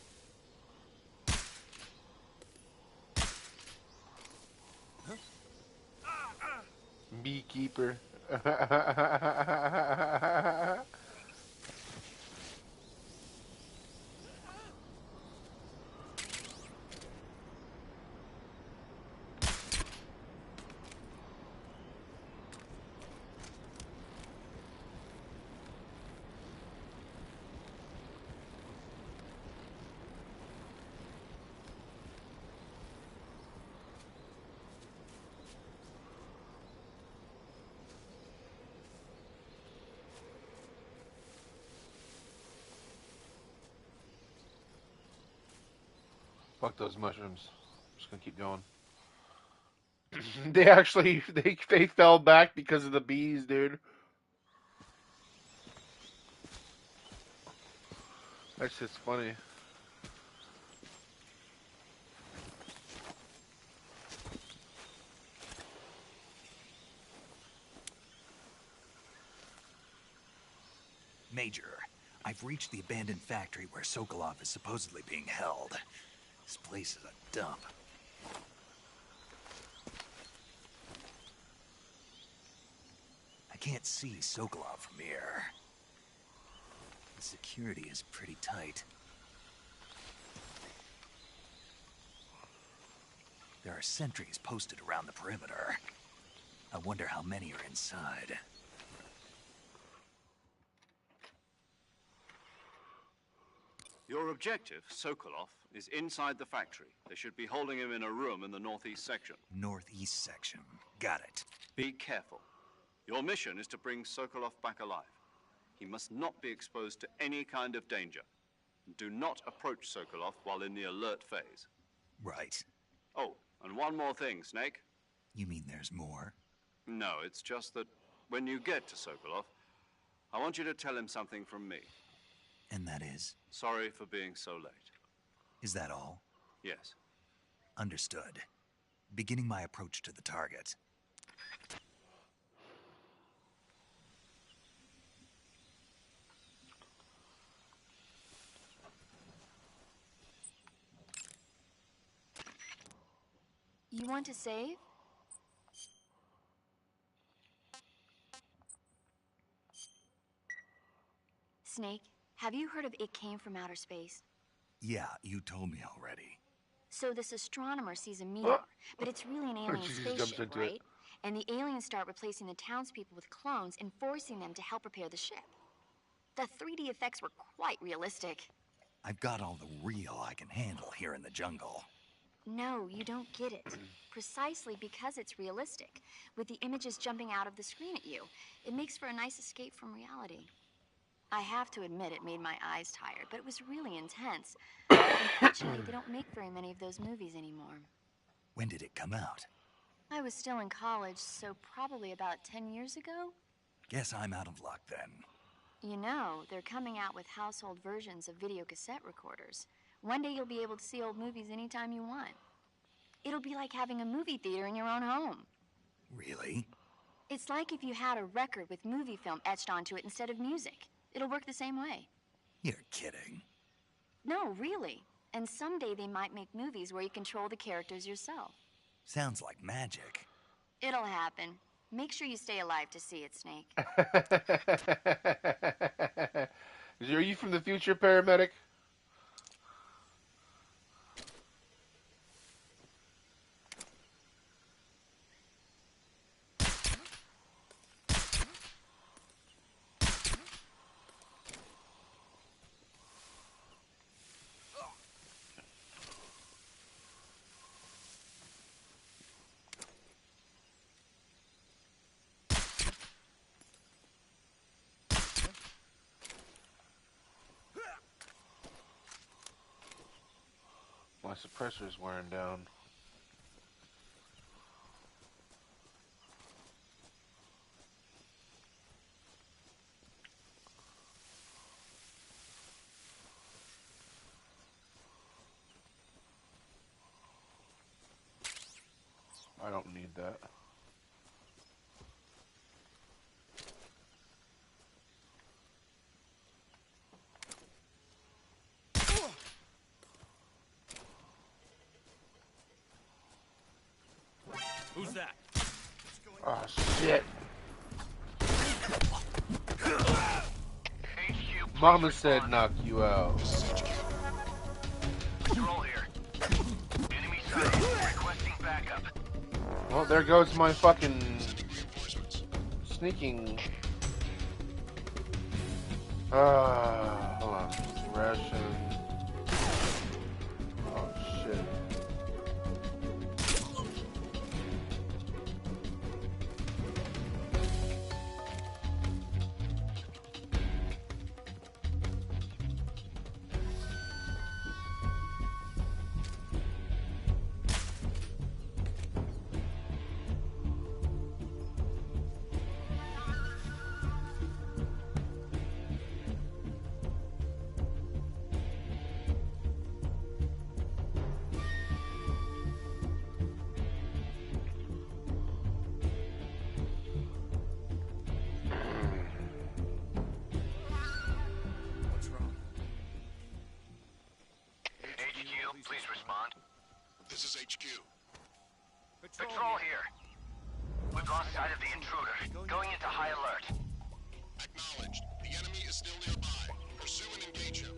Beekeeper. Fuck those mushrooms. I'm just gonna keep going. They actually they fell back because of the bees, dude. That shit's funny. Major, I've reached the abandoned factory where Sokolov is supposedly being held. This place is a dump. I can't see Sokolov from here. The security is pretty tight. There are sentries posted around the perimeter. I wonder how many are inside. Your objective, Sokolov, is inside the factory. They should be holding him in a room in the northeast section. Northeast section. Got it. Be careful. Your mission is to bring Sokolov back alive. He must not be exposed to any kind of danger. Do not approach Sokolov while in the alert phase. Right. Oh, and one more thing, Snake. You mean there's more? No, it's just that when you get to Sokolov, I want you to tell him something from me. And that is? Sorry for being so late. Is that all? Yes. Understood. Beginning my approach to the target. You want to save? Snake, have you heard of It Came from Outer Space? Yeah, you told me already. So this astronomer sees a meteor, but it's really an alien She just spaceship, jumps into it. right? And the aliens start replacing the townspeople with clones and forcing them to help repair the ship. The 3D effects were quite realistic. I've got all the real I can handle here in the jungle. No, you don't get it. Precisely because it's realistic, with the images jumping out of the screen at you. It makes for a nice escape from reality. I have to admit it made my eyes tired, but it was really intense. Unfortunately, they don't make very many of those movies anymore. When did it come out? I was still in college, so probably about 10 years ago. Guess I'm out of luck then. You know, they're coming out with household versions of video cassette recorders. One day you'll be able to see old movies anytime you want. It'll be like having a movie theater in your own home. Really? It's like if you had a record with movie film etched onto it instead of music. It'll work the same way. You're kidding. No, really. And someday they might make movies where you control the characters yourself. Sounds like magic. It'll happen. Make sure you stay alive to see it, Snake. Are you from the future, paramedic? My suppressor's wearing down. I don't need that. Who's that? Oh shit. Mama said knock you out. Control here. Enemy sighted. Requesting backup. Well, there goes my fucking sneaking. Hold on. Ration. Oh shit. Please respond. This is HQ. Patrol here. We've lost sight of the intruder. Going into high alert. Acknowledged. The enemy is still nearby. Pursue and engage him.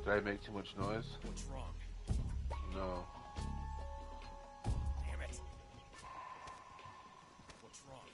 Did I make too much noise? What's wrong? No. Damn it. What's wrong?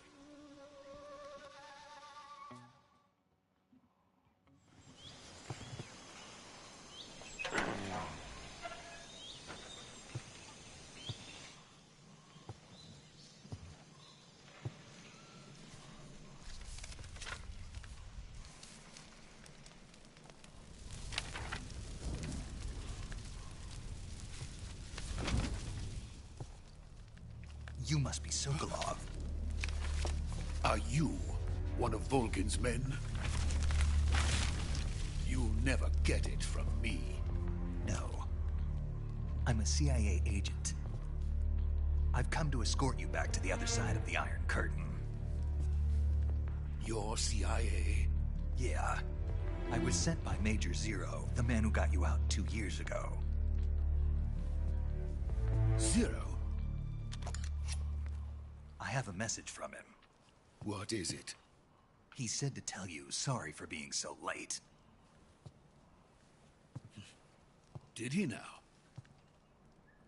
You must be Sokolov. Are you one of Volgin's men? You'll never get it from me. No. I'm a CIA agent. I've come to escort you back to the other side of the Iron Curtain. You're CIA? Yeah. I was sent by Major Zero, the man who got you out 2 years ago. Zero? I have a message from him. What is it? He said to tell you sorry for being so late. Did he now?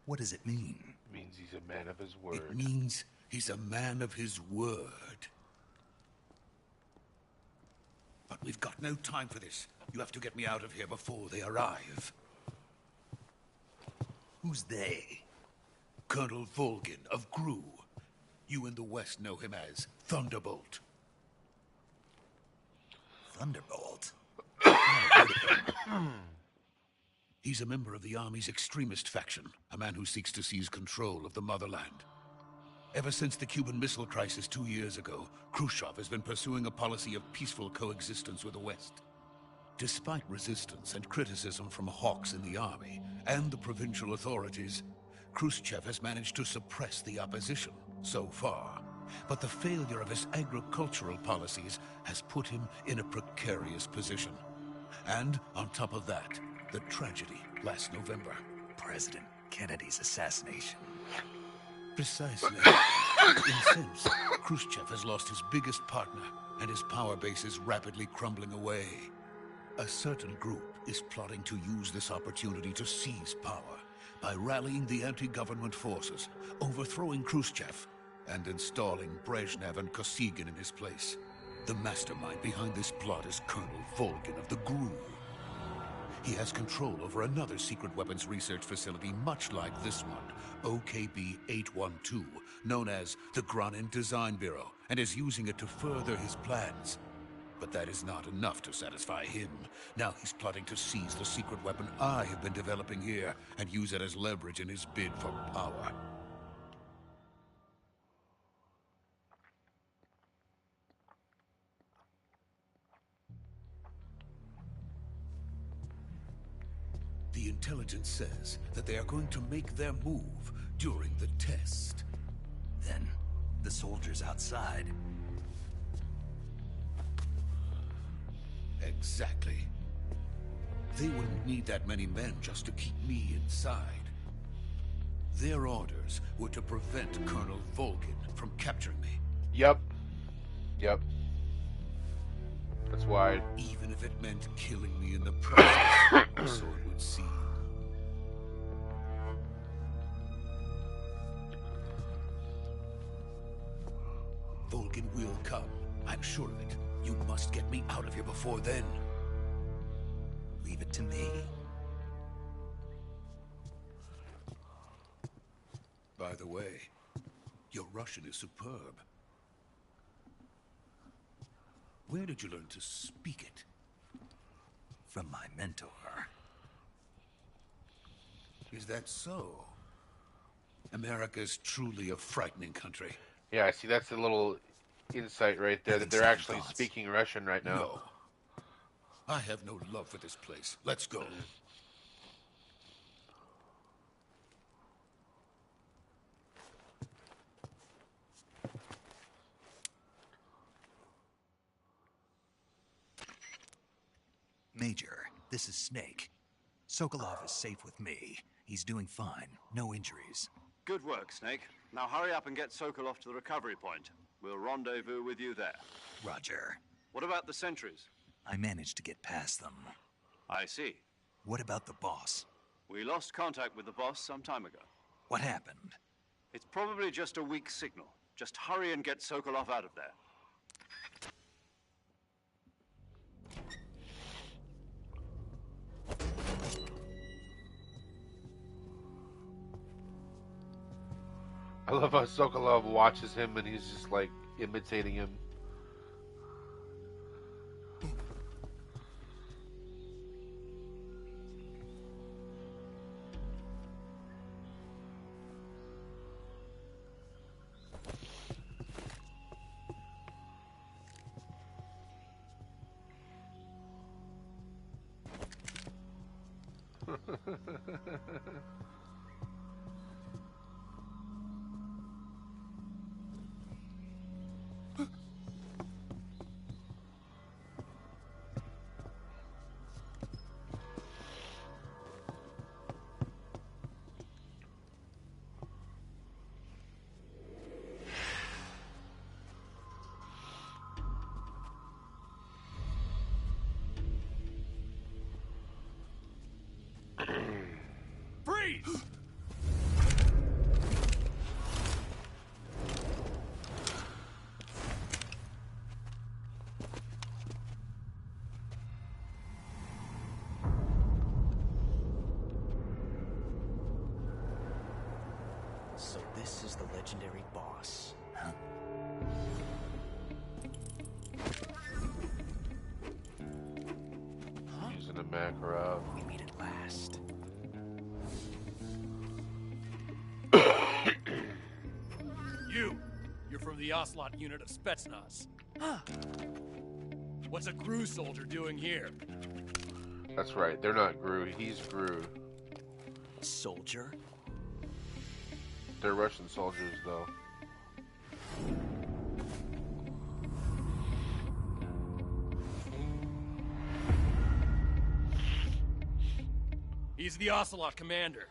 What does it mean? Means he's a man of his word. It means he's a man of his word. But we've got no time for this. You have to get me out of here before they arrive. Who's they? Colonel Volgin of GRU. You in the West know him as Thunderbolt. Thunderbolt? He's a member of the Army's extremist faction, a man who seeks to seize control of the motherland. Ever since the Cuban Missile Crisis 2 years ago, Khrushchev has been pursuing a policy of peaceful coexistence with the West. Despite resistance and criticism from hawks in the army and the provincial authorities, Khrushchev has managed to suppress the opposition so far. But the failure of his agricultural policies has put him in a precarious position. And on top of that, the tragedy last November. President Kennedy's assassination. Precisely. In a sense, Khrushchev has lost his biggest partner, and his power base is rapidly crumbling away. A certain group is plotting to use this opportunity to seize power by rallying the anti-government forces, overthrowing Khrushchev, and installing Brezhnev and Kosygin in his place. The mastermind behind this plot is Colonel Volgin of the GRU. He has control over another secret weapons research facility much like this one, OKB-812, known as the Granin Design Bureau, and is using it to further his plans. But that is not enough to satisfy him. Now he's plotting to seize the secret weapon I have been developing here and use it as leverage in his bid for power. The intelligence says that they are going to make their move during the test. Then, the soldiers outside. Exactly. They wouldn't need that many men just to keep me inside. Their orders were to prevent Colonel Volgin from capturing me. Yep. That's why. Even if it meant killing me in the process, so it would seem. Volgin will come. I'm sure of it. You must get me out of here before then. Leave it to me. By the way, your Russian is superb. Where did you learn to speak it? From my mentor. Is that so? America's truly a frightening country. Yeah, see, that's a little insight right there, that they're actually thoughts. speaking Russian right now. No. I have no love for this place. Let's go. Major, this is Snake. Sokolov is safe with me. He's doing fine. No injuries. Good work, Snake. Now hurry up and get Sokolov to the recovery point. We'll rendezvous with you there. Roger. What about the sentries? I managed to get past them. I see. What about the boss? We lost contact with the boss some time ago. What happened? It's probably just a weak signal. Just hurry and get Sokolov out of there. I love how Sokolov watches him and he's just like imitating him. Freeze! So this is the legendary boss. Huh? Using a Makarov. We meet at last. You're from the Ocelot unit of Spetsnaz. What's a GRU soldier doing here? That's right, they're not GRU, he's GRU. Soldier? They're Russian soldiers, though. He's the Ocelot commander.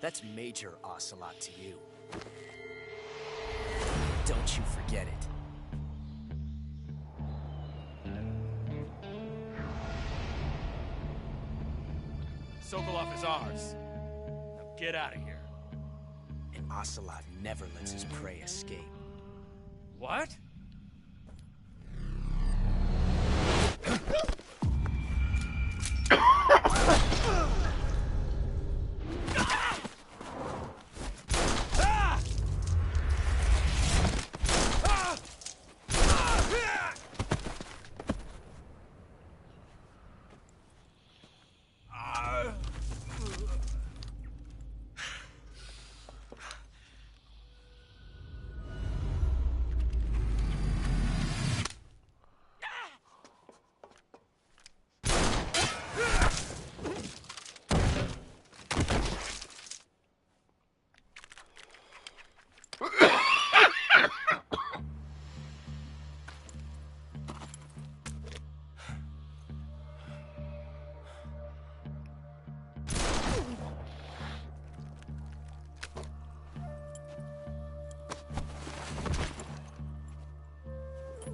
That's Major Ocelot to you. Don't you forget it. Sokolov is ours. Now get out of here. And Ocelot never lets his prey escape. What?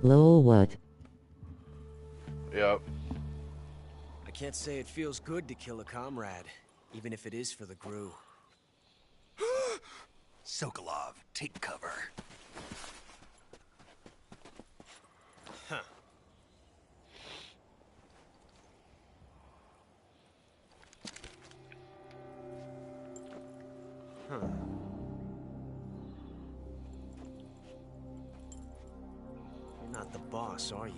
Lol, what? Yep. I can't say it feels good to kill a comrade, even if it is for the Gru. Sokolov, take cover. Huh. Huh. You're not the boss, are you?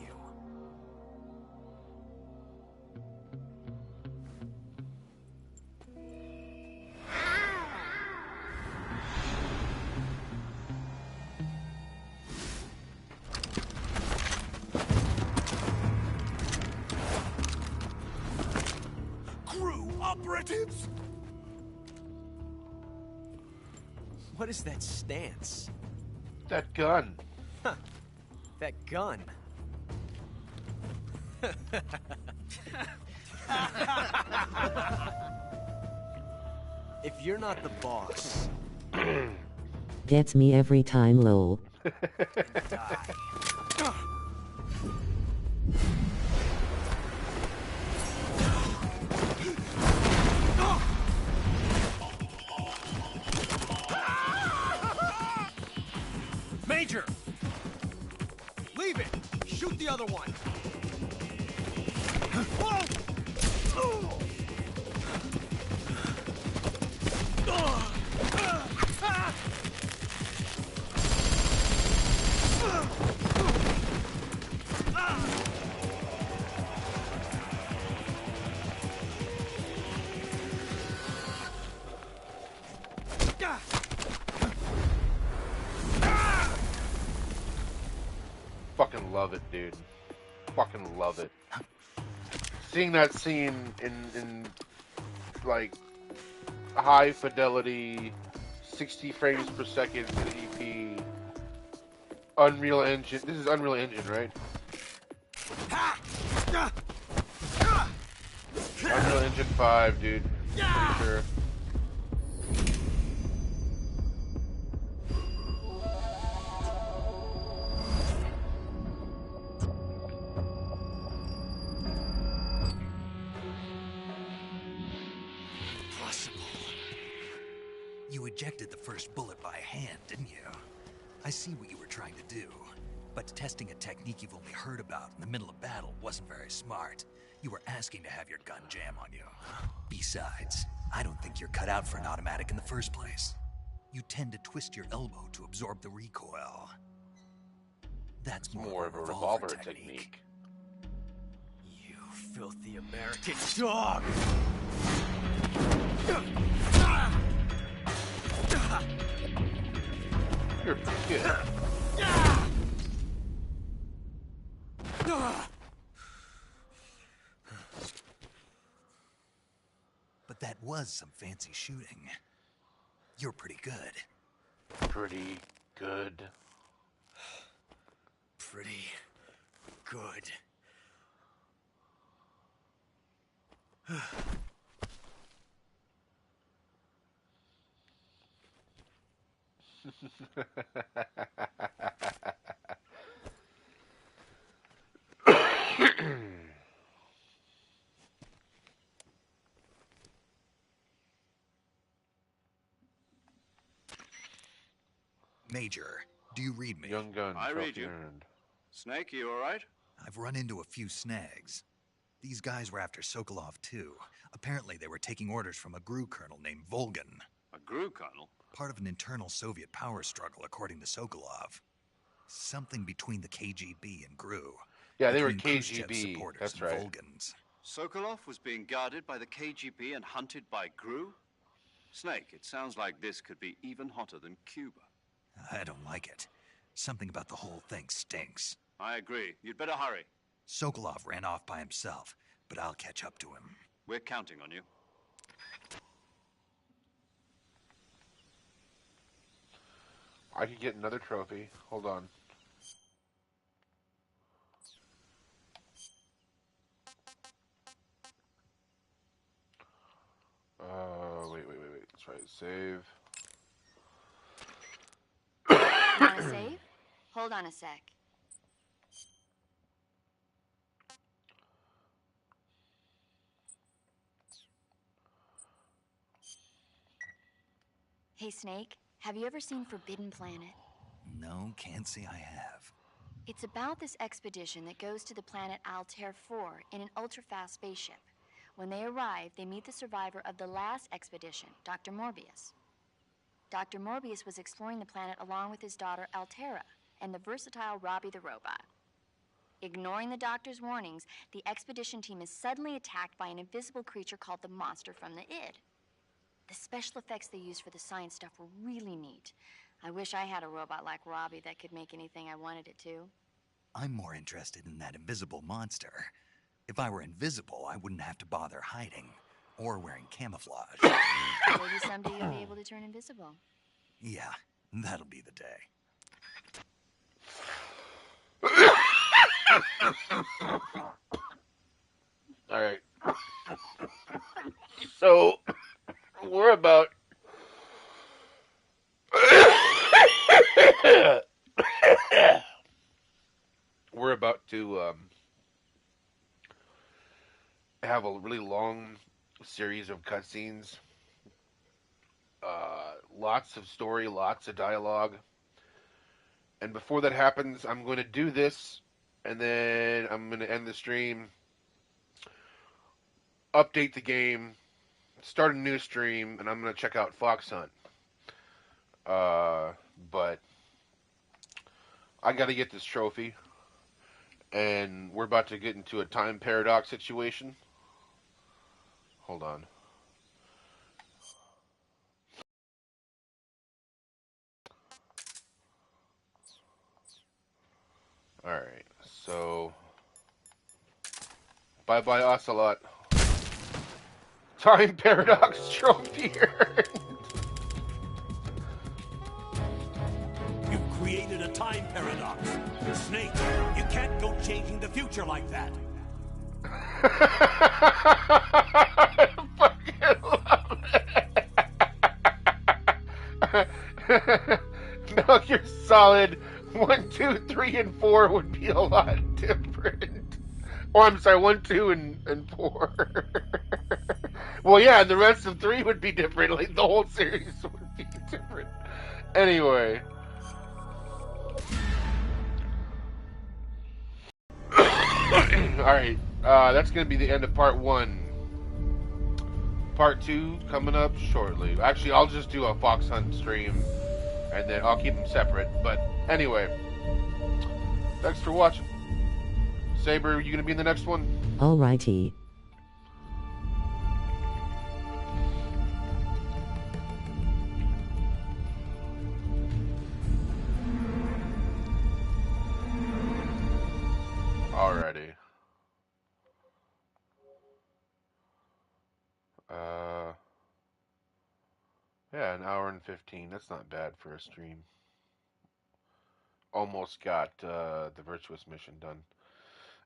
Crew operatives! What is that stance? That gun. Huh. That gun. If you're not the boss, Gets me every time, lol. die. Major! Leave it! Shoot the other one! Fucking love it, dude. Fucking love it. Seeing that scene in like high fidelity, 60 frames per second in EP, Unreal Engine. This is Unreal Engine, right? Unreal Engine 5, dude. Pretty sure. You ejected the first bullet by hand, didn't you? I see what you were trying to do. But testing a technique you've only heard about in the middle of battle wasn't very smart. You were asking to have your gun jam on you. Besides, I don't think you're cut out for an automatic in the first place. You tend to twist your elbow to absorb the recoil. That's more of a revolver technique. You filthy American dog! You're good. But that was some fancy shooting. You're pretty good. Pretty good. Pretty good. Major, do you read me? Young gun. I read you. Earned. Snake, you all right? I've run into a few snags. These guys were after Sokolov too. Apparently they were taking orders from a GRU colonel named Volgan. A GRU colonel? Part of an internal Soviet power struggle, according to Sokolov. Something between the KGB and GRU. Yeah, they were between Khrushchev's KGB. supporters That's and right. Volgan's. Sokolov was being guarded by the KGB and hunted by GRU? Snake, it sounds like this could be even hotter than Cuba. I don't like it. Something about the whole thing stinks. I agree. You'd better hurry. Sokolov ran off by himself, but I'll catch up to him. We're counting on you. I could get another trophy. Hold on. Wait. Let's try to save. Want to save? Hold on a sec. Hey, Snake, have you ever seen Forbidden Planet? No, can't say I have. It's about this expedition that goes to the planet Altair 4 in an ultra-fast spaceship. When they arrive, they meet the survivor of the last expedition, Dr. Morbius. Dr. Morbius was exploring the planet along with his daughter Altera and the versatile Robbie the robot. Ignoring the doctor's warnings, the expedition team is suddenly attacked by an invisible creature called the Monster from the Id. The special effects they used for the science stuff were really neat. I wish I had a robot like Robbie that could make anything I wanted it to. I'm more interested in that invisible monster. If I were invisible, I wouldn't have to bother hiding or wearing camouflage. Maybe someday you'll be able to turn invisible. Yeah, that'll be the day. All right. So we're about to have a really long series of cutscenes. Lots of story, lots of dialogue. And before that happens, I'm going to do this, and then I'm going to end the stream, update the game, start a new stream, and I'm going to check out Fox Hunt. But I got to get this trophy, and we're about to get into a time paradox situation. Hold on. Alright, so bye-bye Ocelot. Time paradox trophy. You've created a time paradox. Snake, you can't go changing the future like that. I fucking love it. Metal Gear Solid 1, 2, 3, and 4 would be a lot different. Oh, I'm sorry, 1, 2, and 4. Well, yeah, and the rest of 3 would be different. Like, the whole series would be different. Anyway. Alright, that's going to be the end of part 1. Part 2 coming up shortly. Actually, I'll just do a Fox Hunt stream, and then I'll keep them separate. But anyway, thanks for watching. Saber, you going to be in the next one? Alrighty. Alrighty. Yeah, an hour and 15. That's not bad for a stream. Almost got the Virtuous mission done.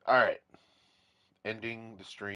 Alright. Ending the stream.